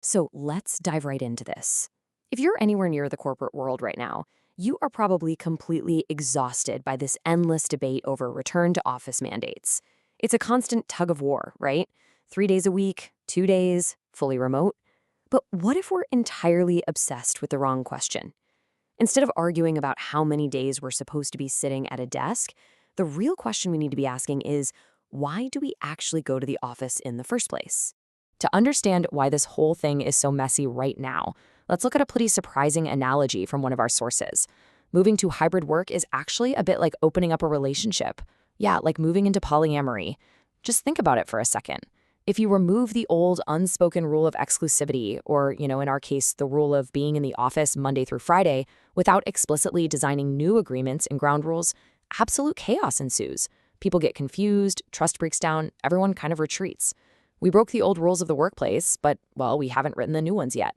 So let's dive right into this. If you're anywhere near the corporate world right now, you are probably completely exhausted by this endless debate over return to office mandates. It's a constant tug of war, right? 3 days a week, 2 days, fully remote. But what if we're entirely obsessed with the wrong question? Instead of arguing about how many days we're supposed to be sitting at a desk, the real question we need to be asking is, why do we actually go to the office in the first place? To understand why this whole thing is so messy right now, let's look at a pretty surprising analogy from one of our sources. Moving to hybrid work is actually a bit like opening up a relationship. Yeah, like moving into polyamory. Just think about it for a second. If you remove the old unspoken rule of exclusivity, or, in our case, the rule of being in the office Monday through Friday, without explicitly designing new agreements and ground rules, absolute chaos ensues. People get confused, trust breaks down, everyone kind of retreats. We broke the old rules of the workplace, but, well, we haven't written the new ones yet.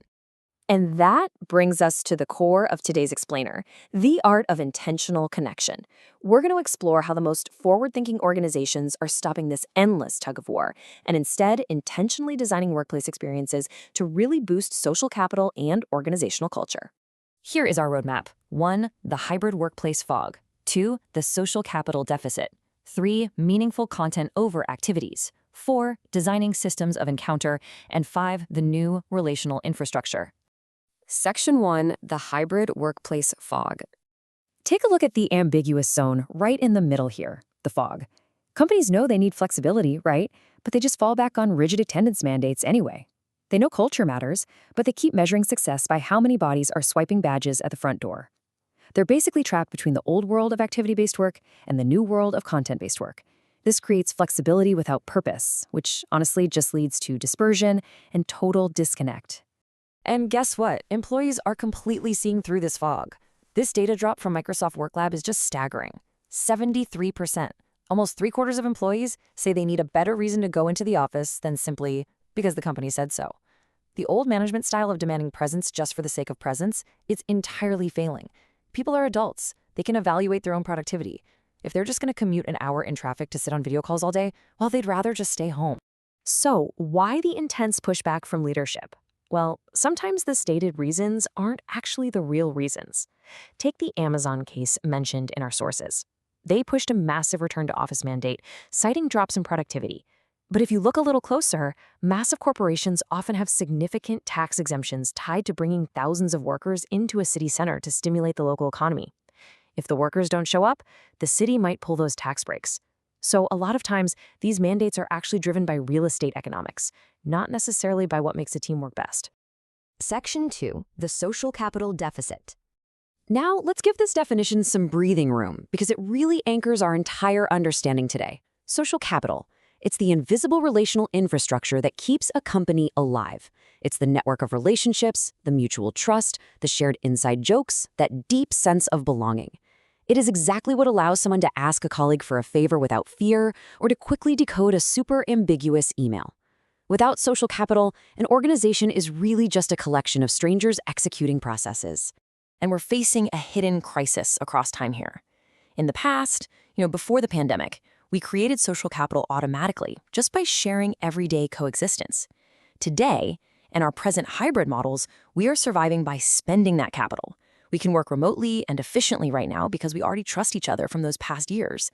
And that brings us to the core of today's explainer, the art of intentional connection. We're going to explore how the most forward-thinking organizations are stopping this endless tug of war and instead intentionally designing workplace experiences to really boost social capital and organizational culture. Here is our roadmap. 1. The hybrid workplace fog. 2. The social capital deficit. 3. Meaningful content over activities. 4. Designing systems of encounter. And 5. The new relational infrastructure. Section 1, the hybrid workplace fog. Take a look at the ambiguous zone right in the middle here, the fog. Companies know they need flexibility, right? But they just fall back on rigid attendance mandates anyway. They know culture matters, but they keep measuring success by how many bodies are swiping badges at the front door. They're basically trapped between the old world of activity-based work and the new world of content-based work. This creates flexibility without purpose, which honestly just leads to dispersion and total disconnect. And guess what? Employees are completely seeing through this fog. This data drop from Microsoft WorkLab is just staggering. 73%. Almost 3/4 of employees say they need a better reason to go into the office than simply because the company said so. The old management style of demanding presence just for the sake of presence, it's entirely failing. People are adults. They can evaluate their own productivity. If they're just going to commute an hour in traffic to sit on video calls all day, well, they'd rather just stay home. So why the intense pushback from leadership? Well, sometimes the stated reasons aren't actually the real reasons. Take the Amazon case mentioned in our sources. They pushed a massive return to office mandate, citing drops in productivity. But if you look a little closer, massive corporations often have significant tax exemptions tied to bringing thousands of workers into a city center to stimulate the local economy. If the workers don't show up, the city might pull those tax breaks. So a lot of times, these mandates are actually driven by real estate economics, not necessarily by what makes a team work best. Section 2, the social capital deficit. Now, let's give this definition some breathing room because it really anchors our entire understanding today. Social capital. It's the invisible relational infrastructure that keeps a company alive. It's the network of relationships, the mutual trust, the shared inside jokes, that deep sense of belonging. It is exactly what allows someone to ask a colleague for a favor without fear or to quickly decode a super ambiguous email. Without social capital, an organization is really just a collection of strangers executing processes. And we're facing a hidden crisis across time here. In the past, before the pandemic, we created social capital automatically just by sharing everyday coexistence. Today, in our present hybrid models, we are surviving by spending that capital. We can work remotely and efficiently right now because we already trust each other from those past years.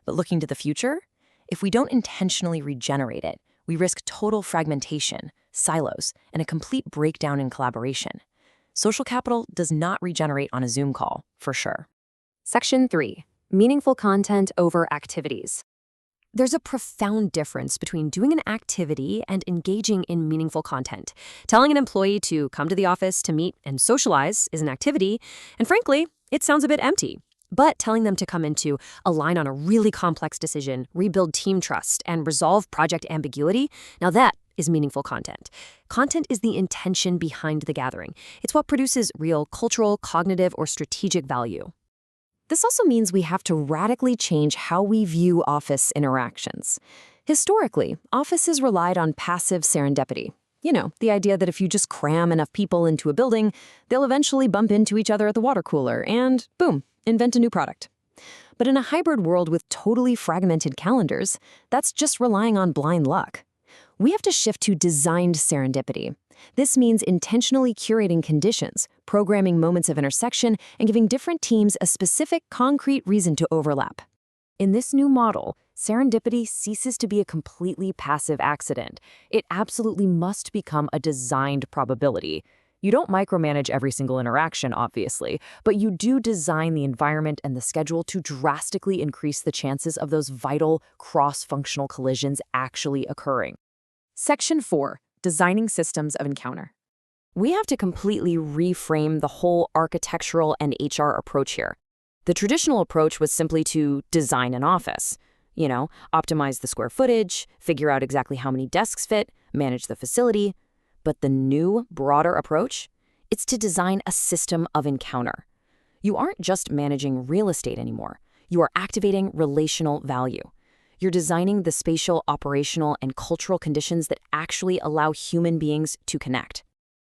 But looking to the future, if we don't intentionally regenerate it, we risk total fragmentation, silos, and a complete breakdown in collaboration. Social capital does not regenerate on a Zoom call, for sure. Section 3, meaningful content over activities. There's a profound difference between doing an activity and engaging in meaningful content. Telling an employee to come to the office to meet and socialize is an activity, and frankly, it sounds a bit empty. But telling them to come in to align on a really complex decision, rebuild team trust, and resolve project ambiguity, now that is meaningful content. Content is the intention behind the gathering. It's what produces real cultural, cognitive, or strategic value. This also means we have to radically change how we view office interactions. Historically, offices relied on passive serendipity. The idea that if you just cram enough people into a building, they'll eventually bump into each other at the water cooler and, boom, invent a new product. But in a hybrid world with totally fragmented calendars, that's just relying on blind luck. We have to shift to designed serendipity. This means intentionally curating conditions, programming moments of intersection, and giving different teams a specific, concrete reason to overlap. In this new model, serendipity ceases to be a completely passive accident. It absolutely must become a designed probability. You don't micromanage every single interaction, obviously, but you do design the environment and the schedule to drastically increase the chances of those vital, cross-functional collisions actually occurring. Section 4. Designing systems of encounter. We have to completely reframe the whole architectural and HR approach here. The traditional approach was simply to design an office. Optimize the square footage, figure out exactly how many desks fit, manage the facility. But the new, broader approach? It's to design a system of encounter. You aren't just managing real estate anymore. You are activating relational value. You're designing the spatial, operational, and cultural conditions that actually allow human beings to connect.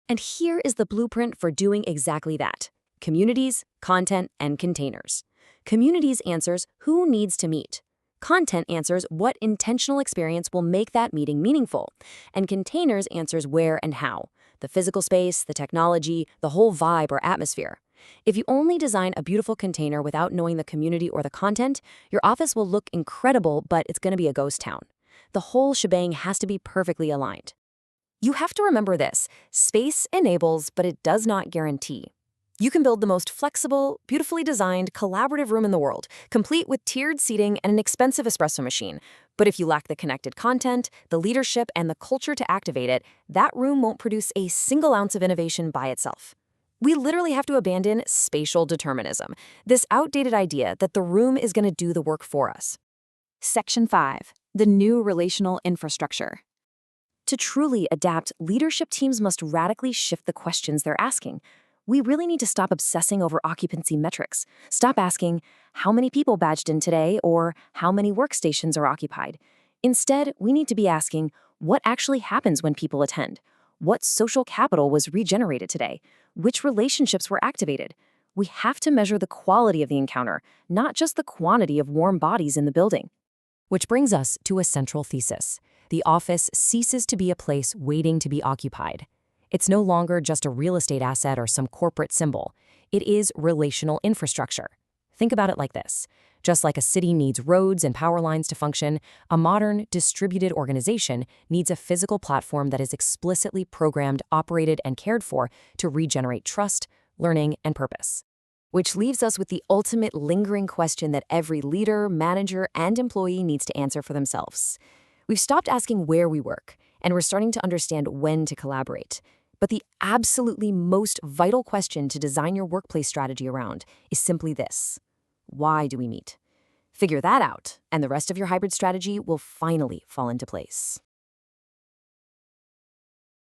And here is the blueprint for doing exactly that. Communities, content, and containers. Communities answers who needs to meet. Content answers what intentional experience will make that meeting meaningful. And containers answers where and how. The physical space, the technology, the whole vibe or atmosphere. If you only design a beautiful container without knowing the community or the content, your office will look incredible, but it's going to be a ghost town. The whole shebang has to be perfectly aligned. You have to remember this: space enables, but it does not guarantee. You can build the most flexible, beautifully designed, collaborative room in the world, complete with tiered seating and an expensive espresso machine. But if you lack the connected content, the leadership, and the culture to activate it, that room won't produce a single ounce of innovation by itself. We literally have to abandon spatial determinism, this outdated idea that the room is going to do the work for us. Section 5. The new relational infrastructure. To truly adapt, leadership teams must radically shift the questions they're asking. We really need to stop obsessing over occupancy metrics. Stop asking, how many people badged in today, or how many workstations are occupied? Instead, we need to be asking, what actually happens when people attend? What social capital was regenerated today? Which relationships were activated? We have to measure the quality of the encounter, not just the quantity of warm bodies in the building. Which brings us to a central thesis. The office ceases to be a place waiting to be occupied. It's no longer just a real estate asset or some corporate symbol. It is relational infrastructure. Think about it like this. Just like a city needs roads and power lines to function, a modern, distributed organization needs a physical platform that is explicitly programmed, operated, and cared for to regenerate trust, learning, and purpose. Which leaves us with the ultimate lingering question that every leader, manager, and employee needs to answer for themselves. We've stopped asking where we work, and we're starting to understand when to collaborate. But the absolutely most vital question to design your workplace strategy around is simply this: why do we meet? Figure that out, and the rest of your hybrid strategy will finally fall into place.